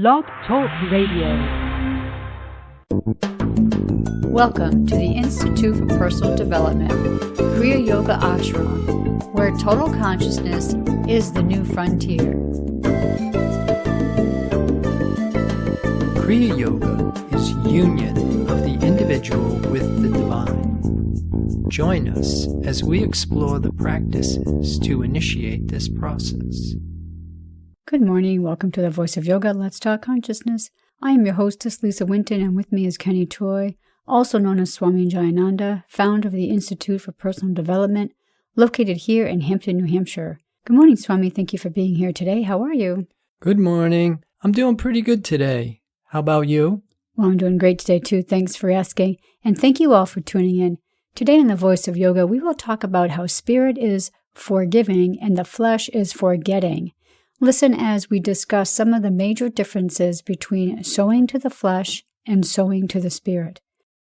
Blog Talk Radio. Welcome to the Institute for Personal Development, Kriya Yoga Ashram, where total consciousness is the new frontier. Kriya Yoga is union of the individual with the divine. Join us as we explore the practices to initiate this process. Good morning. Welcome to the Voice of Yoga. Let's Talk Consciousness. I am your hostess, Lisa Winton, and with me is Kenny Toy, also known as Swami and Jayananda, founder of the Institute for Personal Development, located here in Hampton, New Hampshire. Good morning, Swami. Thank you for being here today. How are you? Good morning. I'm doing pretty good today. How about you? Well, I'm doing great today, too. Thanks for asking. And thank you all for tuning in. Today in the Voice of Yoga, we will talk about how spirit is forgiving and the flesh is forgetting. Listen as we discuss some of the major differences between sowing to the flesh and sowing to the spirit.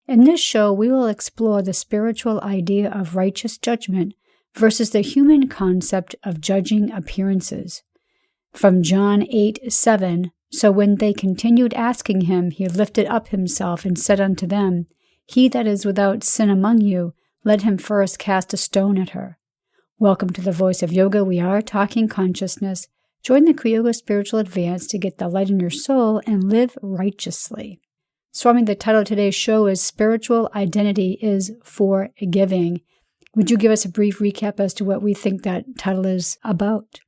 In this show, we will explore the spiritual idea of righteous judgment versus the human concept of judging appearances. From John 8:7, so when they continued asking him, he lifted up himself and said unto them, He that is without sin among you, let him first cast a stone at her. Welcome to the Voice of Yoga. We are talking consciousness. Join the Kriya Yoga Spiritual Advance to get the light in your soul and live righteously. Swami, the title of today's show is Spiritual Identity is Forgiving. Would you give us a brief recap as to what we think that title is about?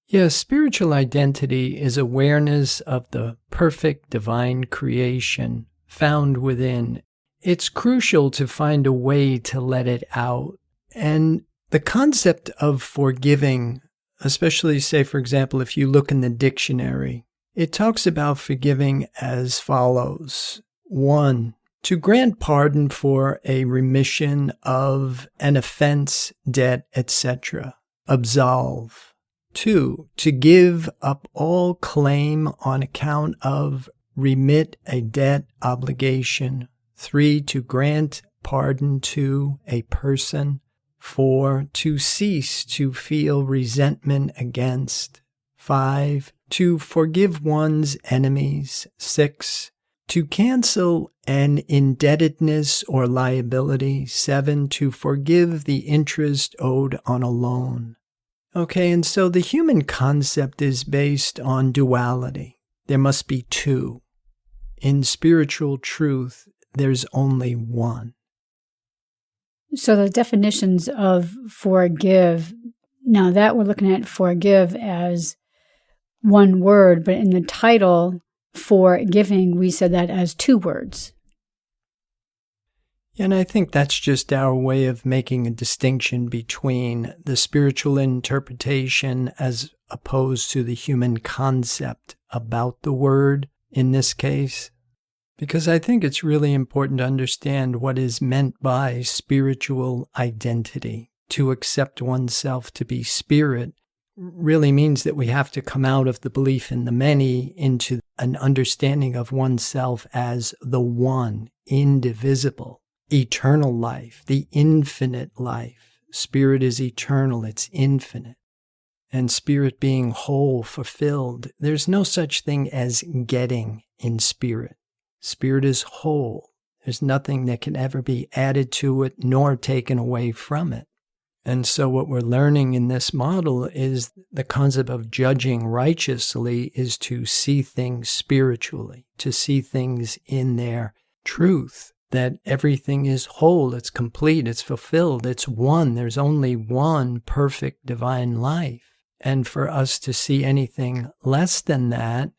Yes, spiritual identity is awareness of the perfect divine creation found within. It's crucial to find a way to let it out. And the concept of forgiving, especially, say, for example, if you look in the dictionary, it talks about forgiving as follows. 1, to grant pardon for a remission of an offense, debt, etc. Absolve. 2, to give up all claim on account of, remit a debt, obligation. 3, to grant pardon to a person. 4, to cease to feel resentment against. 5, to forgive one's enemies. 6, to cancel an indebtedness or liability. 7, to forgive the interest owed on a loan. Okay, and so the human concept is based on duality. There must be two. In spiritual truth, there's only one. So the definitions of forgive, now that we're looking at forgive as one word, but in the title forgiving, we said that as two words. And I think that's just our way of making a distinction between the spiritual interpretation as opposed to the human concept about the word in this case. Because I think it's really important to understand what is meant by spiritual identity. To accept oneself to be spirit really means that we have to come out of the belief in the many into an understanding of oneself as the one, indivisible, eternal life, the infinite life. Spirit is eternal, it's infinite. And spirit being whole, fulfilled, there's no such thing as getting in spirit. Spirit is whole. There's nothing that can ever be added to it nor taken away from it. And so what we're learning in this model is the concept of judging righteously is to see things spiritually, to see things in their truth, that everything is whole, it's complete, it's fulfilled, it's one. There's only one perfect divine life. And for us to see anything less than that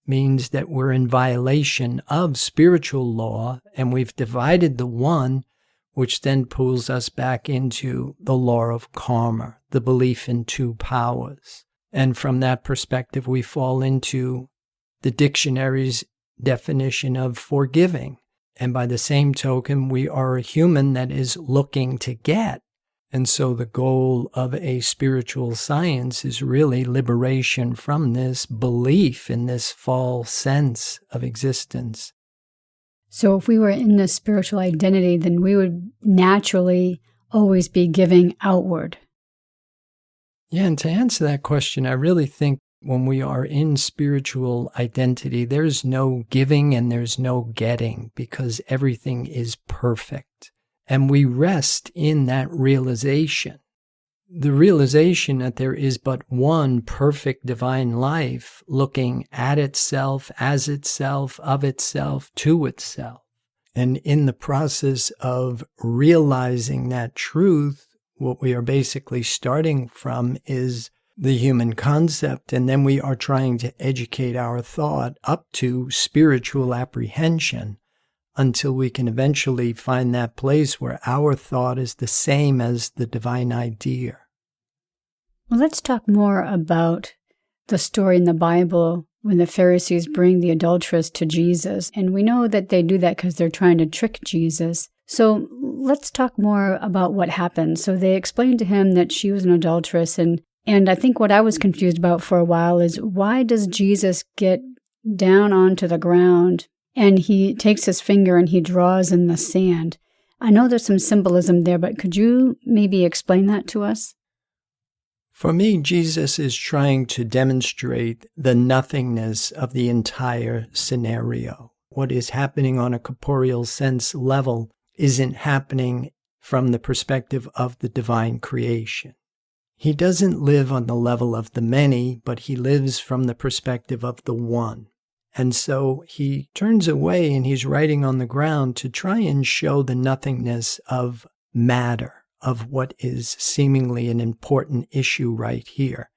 means that we're in violation of spiritual law, and we've divided the one, which then pulls us back into the law of karma, the belief in two powers. And from that perspective, we fall into the dictionary's definition of forgiving. And by the same token, we are a human that is looking to get. And so the goal of a spiritual science is really liberation from this belief in this false sense of existence. So if we were in this spiritual identity, then we would naturally always be giving outward. Yeah, and to answer that question, I really think when we are in spiritual identity, there's no giving and there's no getting because everything is perfect. And we rest in that realization. The realization that there is but one perfect divine life looking at itself, as itself, of itself, to itself. And in the process of realizing that truth, what we are basically starting from is the human concept, and then we are trying to educate our thought up to spiritual apprehension until we can eventually find that place where our thought is the same as the divine idea. Well, let's talk more about the story in the Bible when the Pharisees bring the adulteress to Jesus. And we know that they do that because they're trying to trick Jesus. So let's talk more about what happened. So they explained to him that she was an adulteress. And I think what I was confused about for a while is, why does Jesus get down onto the ground and he takes his finger and he draws in the sand? I know there's some symbolism there, but could you maybe explain that to us? For me, Jesus is trying to demonstrate the nothingness of the entire scenario. What is happening on a corporeal sense level isn't happening from the perspective of the divine creation. He doesn't live on the level of the many, but he lives from the perspective of the one. And so he turns away and he's writing on the ground to try and show the nothingness of matter, of what is seemingly an important issue right here.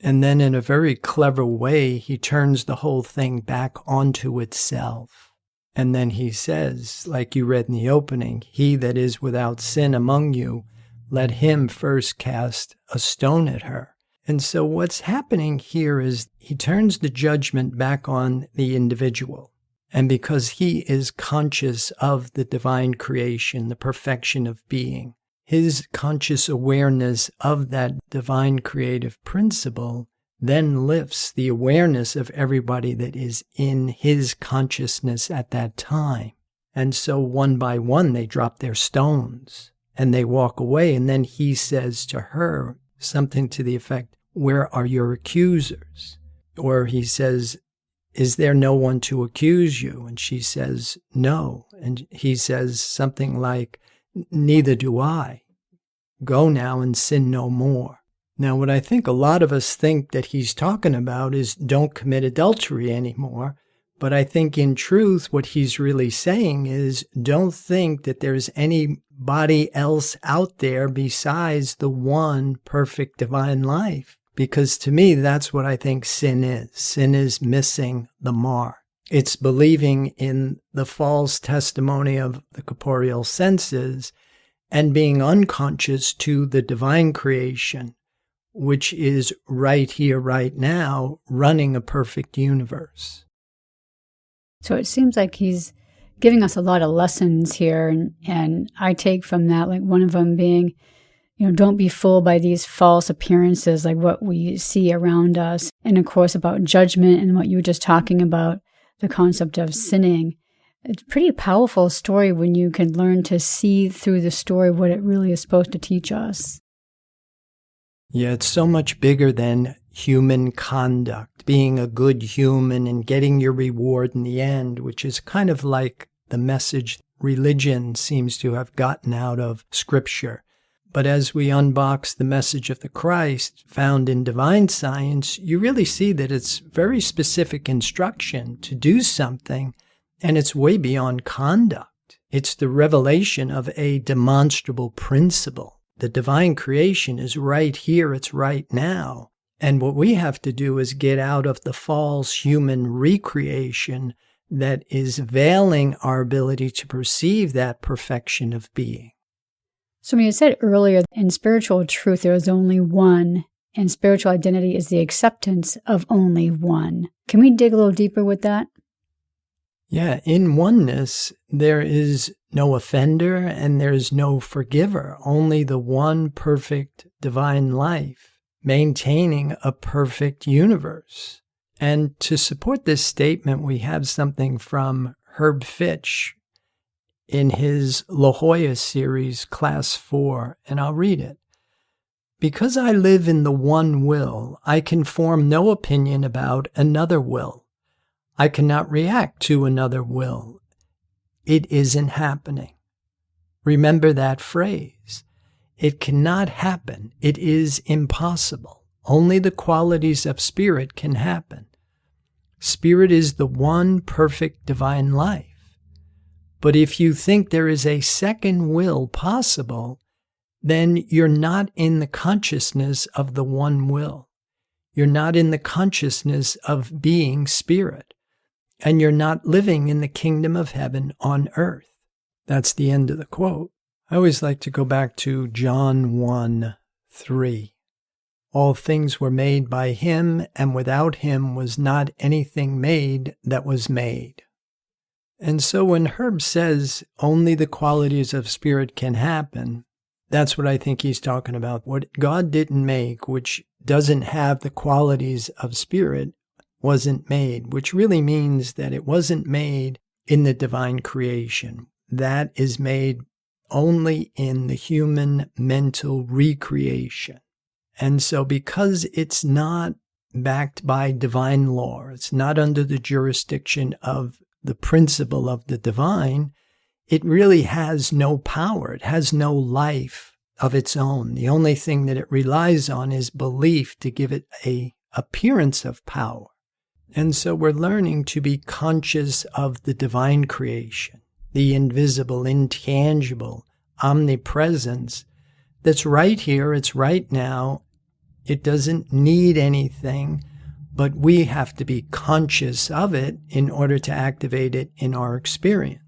And then in a very clever way, he turns the whole thing back onto itself. And then he says, like you read in the opening, "He that is without sin among you, let him first cast a stone at her." And so what's happening here is he turns the judgment back on the individual. And because he is conscious of the divine creation, the perfection of being, his conscious awareness of that divine creative principle then lifts the awareness of everybody that is in his consciousness at that time. And so one by one, they drop their stones and they walk away. And then he says to her something to the effect, "Where are your accusers?" Or he says, "Is there no one to accuse you?" And she says, "No." And he says something like, "Neither do I. Go now and sin no more." Now, what I think a lot of us think that he's talking about is don't commit adultery anymore. But I think in truth, what he's really saying is don't think that there's anybody else out there besides the one perfect divine life. Because to me, that's what I think sin is. Sin is missing the mark. It's believing in the false testimony of the corporeal senses and being unconscious to the divine creation, which is right here, right now, running a perfect universe. So it seems like he's giving us a lot of lessons here. And I take from that, like one of them being, don't be fooled by these false appearances, like what we see around us. And of course, about judgment and what you were just talking about, the concept of sinning. It's a pretty powerful story when you can learn to see through the story what it really is supposed to teach us. Yeah, it's so much bigger than human conduct, being a good human and getting your reward in the end, which is kind of like the message religion seems to have gotten out of Scripture. But as we unbox the message of the Christ found in divine science, you really see that it's very specific instruction to do something, and it's way beyond conduct. It's the revelation of a demonstrable principle. The divine creation is right here, it's right now. And what we have to do is get out of the false human recreation that is veiling our ability to perceive that perfection of being. So when you said earlier, in spiritual truth, there is only one, and spiritual identity is the acceptance of only one. Can we dig a little deeper with that? Yeah, in oneness, there is no offender and there is no forgiver, only the one perfect divine life, maintaining a perfect universe. And to support this statement, we have something from Herb Fitch in his La Jolla series, Class 4, and I'll read it. Because I live in the one will, I can form no opinion about another will. I cannot react to another will. It isn't happening. Remember that phrase. It cannot happen. It is impossible. Only the qualities of spirit can happen. Spirit is the one perfect divine life. But if you think there is a second will possible, then you're not in the consciousness of the one will. You're not in the consciousness of being spirit. And you're not living in the kingdom of heaven on earth. That's the end of the quote. I always like to go back to John 1:3. All things were made by him, and without him was not anything made that was made. And so when Herb says only the qualities of spirit can happen, that's what I think he's talking about. What God didn't make, which doesn't have the qualities of spirit, wasn't made, which really means that it wasn't made in the divine creation. That is made only in the human mental recreation. And so because it's not backed by divine law, it's not under the jurisdiction of the principle of the divine, it really has no power. It has no life of its own. The only thing that it relies on is belief to give it an appearance of power. And so we're learning to be conscious of the divine creation, the invisible, intangible, omnipresence that's right here, it's right now. It doesn't need anything, but we have to be conscious of it in order to activate it in our experience.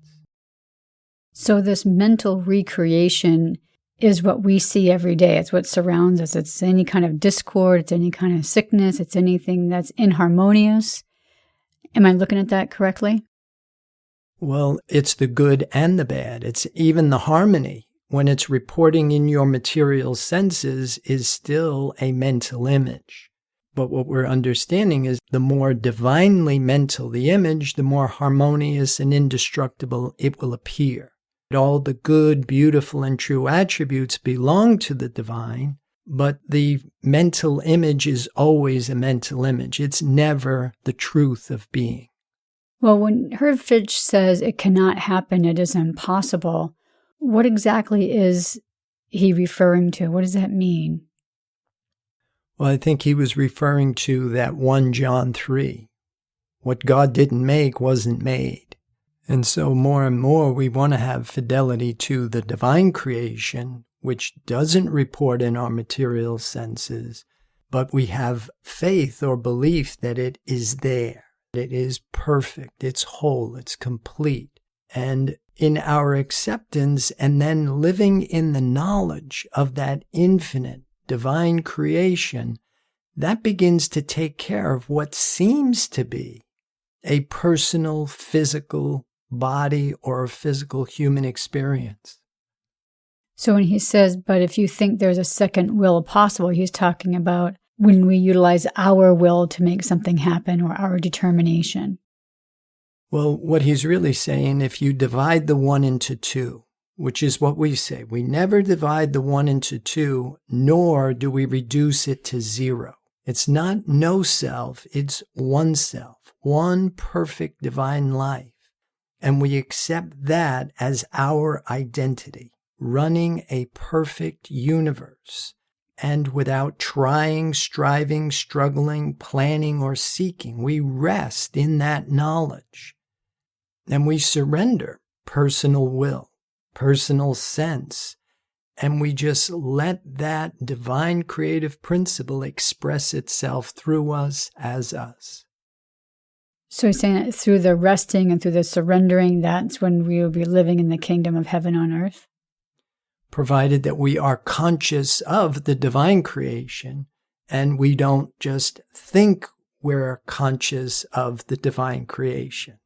So this mental recreation is what we see every day. It's what surrounds us. It's any kind of discord. It's any kind of sickness. It's anything that's inharmonious. Am I looking at that correctly? Well, it's the good and the bad. It's even the harmony. When it's reporting in your material senses is still a mental image. But what we're understanding is the more divinely mental the image, the more harmonious and indestructible it will appear. All the good, beautiful, and true attributes belong to the divine, but the mental image is always a mental image. It's never the truth of being. Well, when Herb Fitch says it cannot happen, it is impossible, what exactly is he referring to? What does that mean? Well, I think he was referring to that 1 John 3. What God didn't make wasn't made. And so more and more we want to have fidelity to the divine creation, which doesn't report in our material senses, but we have faith or belief that it is there. It is perfect, it's whole, it's complete. And in our acceptance and then living in the knowledge of that infinite divine creation, that begins to take care of what seems to be a personal, physical body or a physical human experience. So when he says, but if you think there's a second will possible, he's talking about when we utilize our will to make something happen or our determination. Well, what he's really saying, if you divide the one into two, which is what we say, we never divide the one into two, nor do we reduce it to zero. It's not no self, it's one self, one perfect divine life. And we accept that as our identity, running a perfect universe. And without trying, striving, struggling, planning, or seeking, we rest in that knowledge. And we surrender personal will, personal sense, and we just let that divine creative principle express itself through us as us. So he's saying that through the resting and through the surrendering, that's when we will be living in the kingdom of heaven on earth? Provided that we are conscious of the divine creation and we don't just think we're conscious of the divine creation.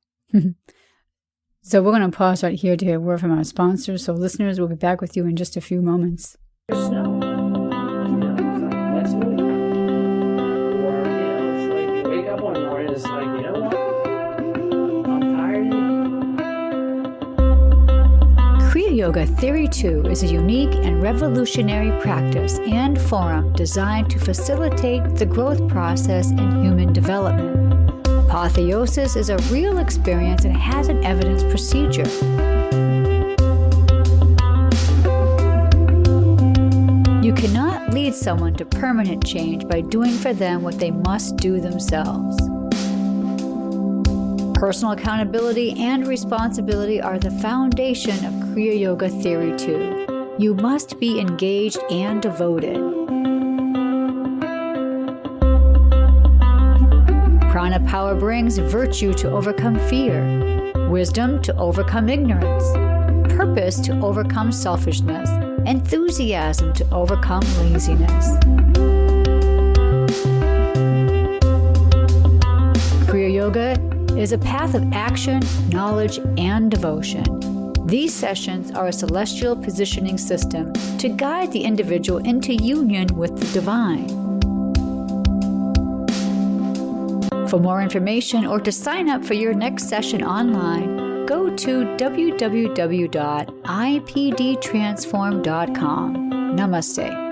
So we're going to pause right here to hear a word from our sponsors. So listeners, we'll be back with you in just a few moments. That's me. Or, it's like you wake up one morning, it's like, you know what? I'm tired. Kriya Yoga Theory 2 is a unique and revolutionary practice and forum designed to facilitate the growth process in human development. Apotheosis is a real experience and has an evidence procedure. You cannot lead someone to permanent change by doing for them what they must do themselves. Personal accountability and responsibility are the foundation of Kriya Yoga Theory 2. You must be engaged and devoted. Prana power brings virtue to overcome fear, wisdom to overcome ignorance, purpose to overcome selfishness, enthusiasm to overcome laziness. Kriya Yoga is a path of action, knowledge, and devotion. These sessions are a celestial positioning system to guide the individual into union with the divine. For more information or to sign up for your next session online, go to www.ipdtransform.com. Namaste.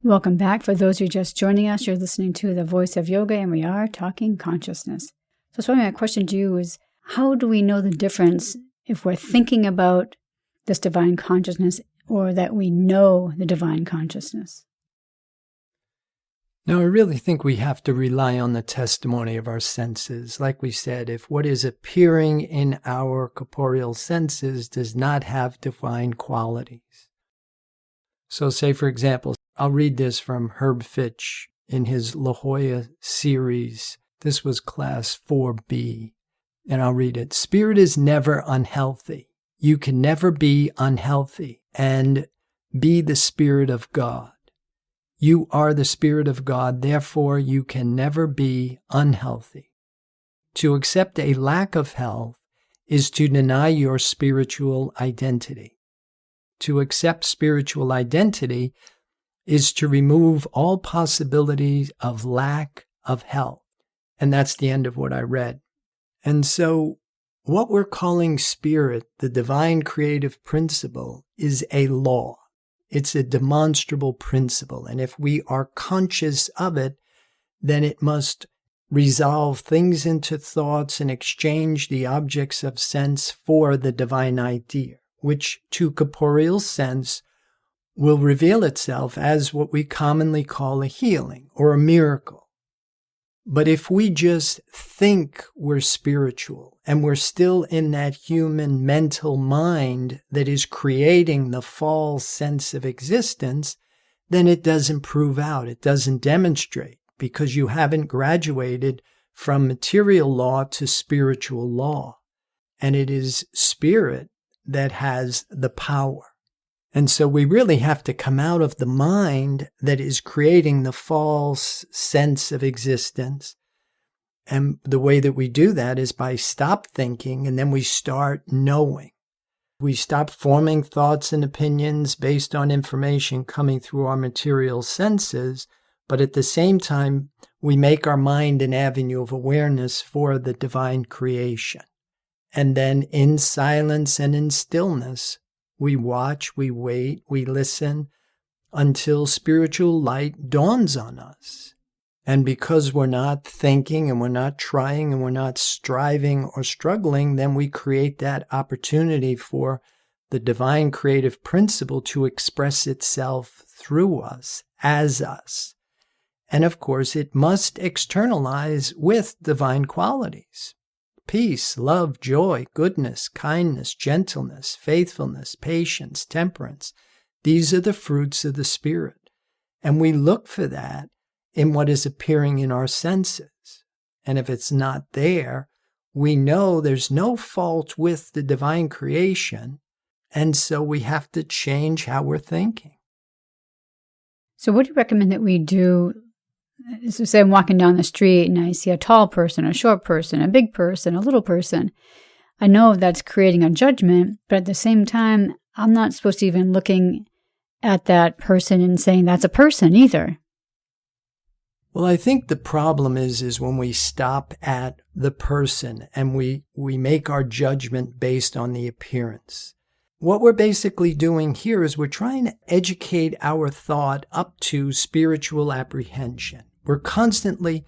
Welcome back. For those who are just joining us, you're listening to The Voice of Yoga, and we are talking consciousness. So, Swami, my question to you is, how do we know the difference if we're thinking about this divine consciousness or that we know the divine consciousness? Now, I really think we have to rely on the testimony of our senses. Like we said, if what is appearing in our corporeal senses does not have divine qualities. So say, for example, I'll read this from Herb Fitch in his La Jolla series. This was class 4B, and I'll read it. Spirit is never unhealthy. You can never be unhealthy and be the Spirit of God. You are the Spirit of God, therefore you can never be unhealthy. To accept a lack of health is to deny your spiritual identity. To accept spiritual identity is to remove all possibilities of lack of health. And that's the end of what I read. And so what we're calling spirit, the divine creative principle, is a law. It's a demonstrable principle. And if we are conscious of it, then it must resolve things into thoughts and exchange the objects of sense for the divine idea, which to corporeal sense will reveal itself as what we commonly call a healing or a miracle. But if we just think we're spiritual and we're still in that human mental mind that is creating the false sense of existence, then it doesn't prove out, it doesn't demonstrate, because you haven't graduated from material law to spiritual law. And it is spirit that has the power. And so we really have to come out of the mind that is creating the false sense of existence. And the way that we do that is by stop thinking, and then we start knowing. We stop forming thoughts and opinions based on information coming through our material senses, but at the same time, we make our mind an avenue of awareness for the divine creation. And then in silence and in stillness, we watch, we wait, we listen until spiritual light dawns on us. And because we're not thinking and we're not trying and we're not striving or struggling, then we create that opportunity for the divine creative principle to express itself through us, as us. And of course, it must externalize with divine qualities. Peace, love, joy, goodness, kindness, gentleness, faithfulness, patience, temperance. These are the fruits of the Spirit. And we look for that in what is appearing in our senses. And if it's not there, we know there's no fault with the divine creation. And so we have to change how we're thinking. So what do you recommend that we do? So say I'm walking down the street and I see a tall person, a short person, a big person, a little person. I know that's creating a judgment, but at the same time, I'm not supposed to even looking at that person and saying that's a person either. Well, I think the problem is when we stop at the person and we make our judgment based on the appearance. What we're basically doing here is we're trying to educate our thought up to spiritual apprehension. We're constantly,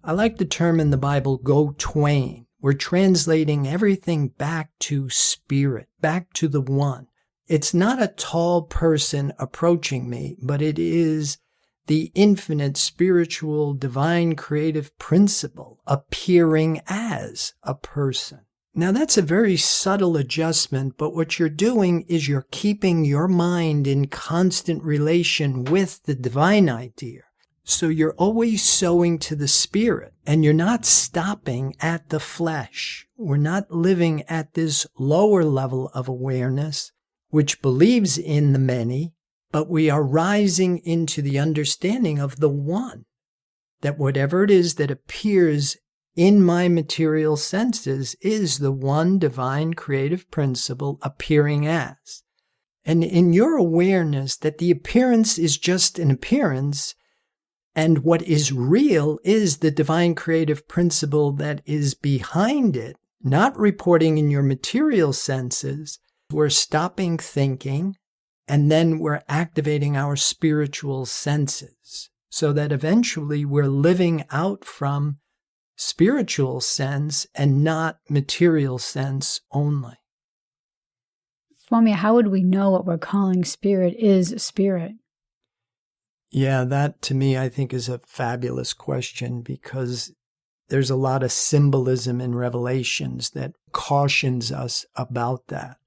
I like the term in the Bible, go twain. We're translating everything back to spirit, back to the one. It's not a tall person approaching me, but it is the infinite spiritual divine creative principle appearing as a person. Now that's a very subtle adjustment, but what you're doing is you're keeping your mind in constant relation with the divine idea. So you're always sowing to the spirit, and you're not stopping at the flesh. We're not living at this lower level of awareness, which believes in the many, but we are rising into the understanding of the one, that whatever it is that appears in my material senses is the one divine creative principle appearing as. And in your awareness that the appearance is just an appearance, and what is real is the divine creative principle that is behind it, not reporting in your material senses, we're stopping thinking, and then we're activating our spiritual senses so that eventually we're living out from spiritual sense and not material sense only. Swami, how would we know what we're calling spirit is spirit? Yeah, that to me I think is a fabulous question, because there's a lot of symbolism in Revelations that cautions us about that.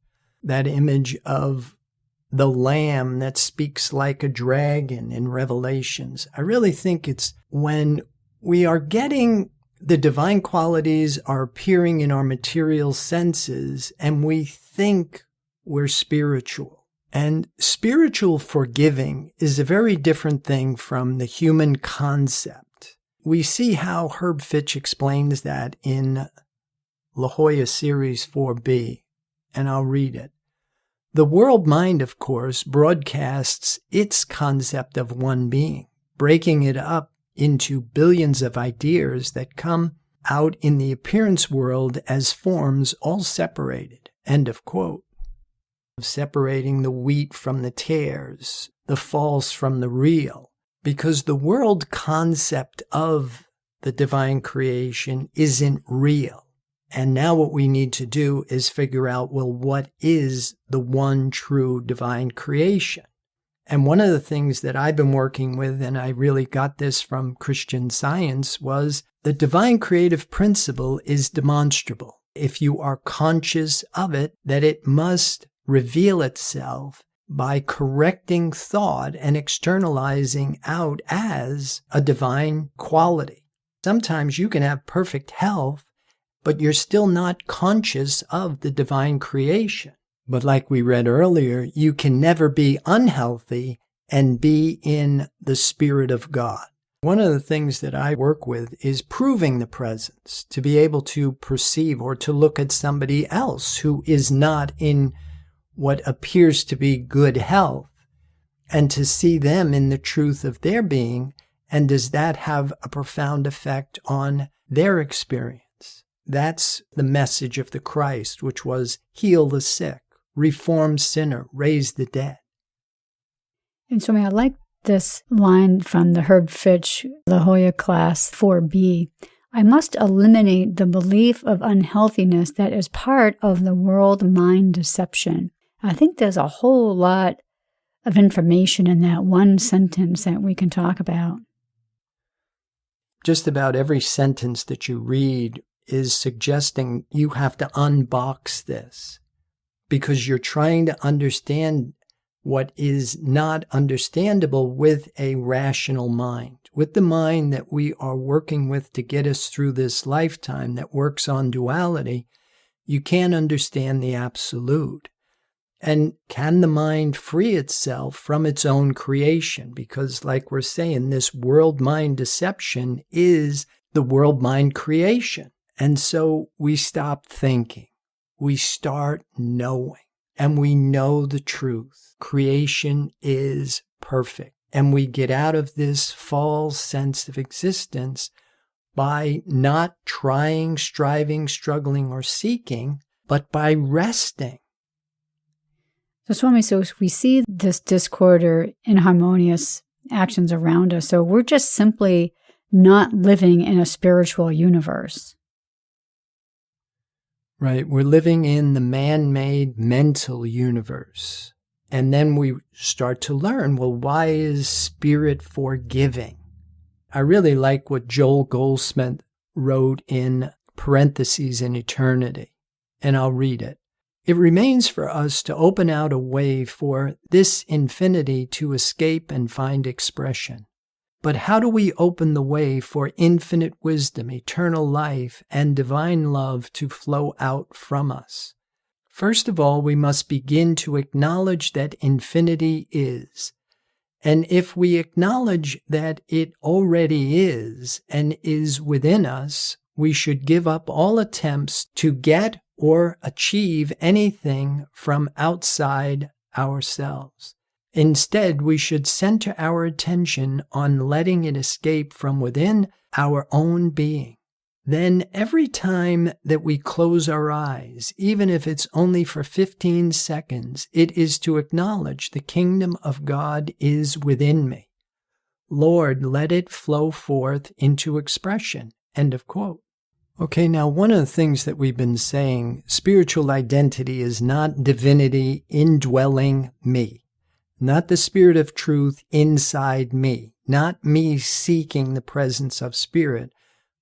That image of the lamb that speaks like a dragon in Revelations. I really think it's when we are getting the divine qualities are appearing in our material senses and we think we're spiritual. And spiritual forgiving is a very different thing from the human concept. We see how Herb Fitch explains that in La Jolla Series 4B, and I'll read it. The world mind, of course, broadcasts its concept of one being, breaking it up into billions of ideas that come out in the appearance world as forms all separated. End of quote. Separating the wheat from the tares, the false from the real, because the world concept of the divine creation isn't real. And now what we need to do is figure out, well, what is the one true divine creation? And one of the things that I've been working with, and I really got this from Christian Science, was the divine creative principle is demonstrable. If you are conscious of it, that it must reveal itself by correcting thought and externalizing out as a divine quality. Sometimes you can have perfect health, but you're still not conscious of the divine creation. But like we read earlier, you can never be unhealthy and be in the Spirit of God. One of the things that I work with is proving the presence, to be able to perceive or to look at somebody else who is not in what appears to be good health, and to see them in the truth of their being, and does that have a profound effect on their experience? That's the message of the Christ, which was heal the sick, reform sinner, raise the dead. And so I like this line from the Herb Fitch La Jolla class 4B. I must eliminate the belief of unhealthiness that is part of the world mind deception. I think there's a whole lot of information in that one sentence that we can talk about. Just about every sentence that you read is suggesting you have to unbox this, because you're trying to understand what is not understandable with a rational mind, with the mind that we are working with to get us through this lifetime that works on duality. You can't understand the absolute. And can the mind free itself from its own creation? Because like we're saying, this world mind deception is the world mind creation. And so we stop thinking, we start knowing, and we know the truth. Creation is perfect. And we get out of this false sense of existence by not trying, striving, struggling, or seeking, but by resting. So Swami, so if we see this discord or inharmonious actions around us, so we're just simply not living in a spiritual universe. Right, we're living in the man-made mental universe. And then we start to learn, well, why is spirit forgiving? I really like what Joel Goldsmith wrote in parentheses in eternity, and I'll read it. It remains for us to open out a way for this infinity to escape and find expression. But how do we open the way for infinite wisdom, eternal life, and divine love to flow out from us? First of all, we must begin to acknowledge that infinity is. And if we acknowledge that it already is and is within us, we should give up all attempts to get or achieve anything from outside ourselves. Instead, we should center our attention on letting it escape from within our own being. Then every time that we close our eyes, even if it's only for 15 seconds, it is to acknowledge the kingdom of God is within me. Lord, let it flow forth into expression. End of quote. Okay, now one of the things that we've been saying, spiritual identity is not divinity indwelling me, not the spirit of truth inside me, not me seeking the presence of spirit,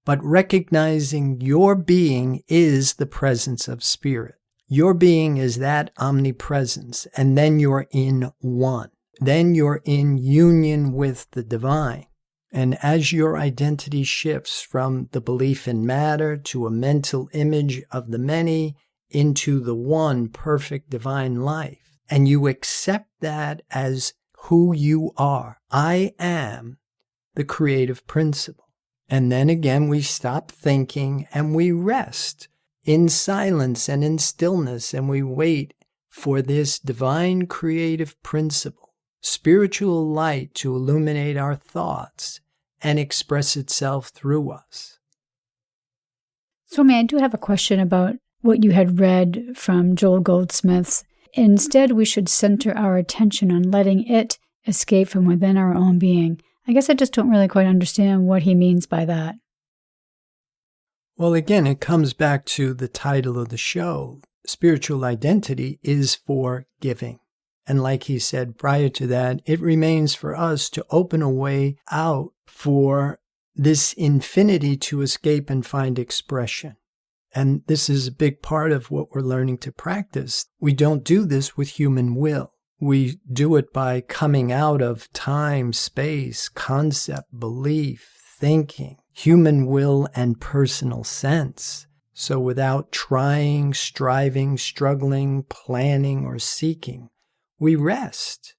but recognizing your being is the presence of spirit. Your being is that omnipresence, and then you're in one. Then you're in union with the divine. And as your identity shifts from the belief in matter to a mental image of the many into the one perfect divine life, and you accept that as who you are, I am the creative principle. And then again, we stop thinking and we rest in silence and in stillness, and we wait for this divine creative principle, spiritual light to illuminate our thoughts and express itself through us. Swami, I do have a question about what you had read from Joel Goldsmith's. Instead, we should center our attention on letting it escape from within our own being. I guess I just don't really quite understand what he means by that. Well, again, it comes back to the title of the show. Spiritual identity is for giving. And like he said prior to that, it remains for us to open a way out for this infinity to escape and find expression. And this is a big part of what we're learning to practice. We don't do this with human will. We do it by coming out of time, space, concept, belief, thinking, human will, and personal sense. So without trying, striving, struggling, planning, or seeking, we rest.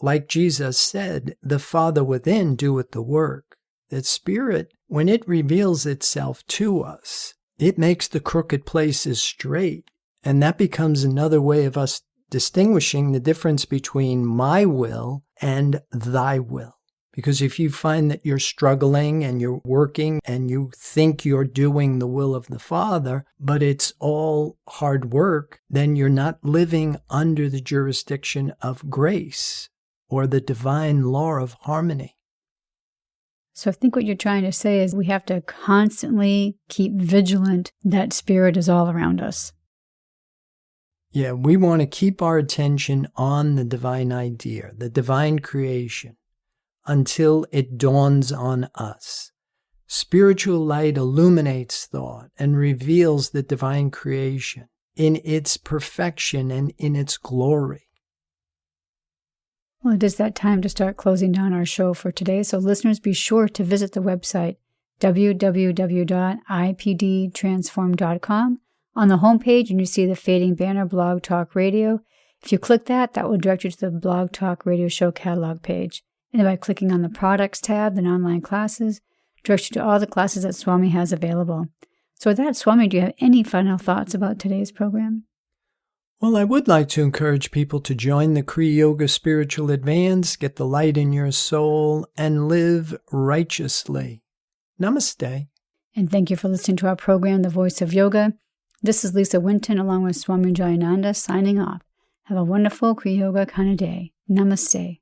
Like Jesus said, the Father within doeth the work. That spirit, when it reveals itself to us, it makes the crooked places straight. And that becomes another way of us distinguishing the difference between my will and thy will. Because if you find that you're struggling and you're working and you think you're doing the will of the Father, but it's all hard work, then you're not living under the jurisdiction of grace or the divine law of harmony. So I think what you're trying to say is we have to constantly keep vigilant that spirit is all around us. Yeah, we want to keep our attention on the divine idea, the divine creation, until it dawns on us. Spiritual light illuminates thought and reveals the divine creation in its perfection and in its glory. Well, it is that time to start closing down our show for today, so listeners, be sure to visit the website www.ipdtransform.com. On the homepage, and you see the fading banner Blog Talk Radio. If you click that, that will direct you to the Blog Talk Radio Show catalog page. And then by clicking on the Products tab, then Online Classes, directs you to all the classes that Swami has available. So with that, Swami, do you have any final thoughts about today's program? Well, I would like to encourage people to join the Kriya Yoga Spiritual Advance, get the light in your soul, and live righteously. Namaste. And thank you for listening to our program, The Voice of Yoga. This is Lisa Winton along with Swami Jayananda signing off. Have a wonderful Kriya Yoga kind of day. Namaste.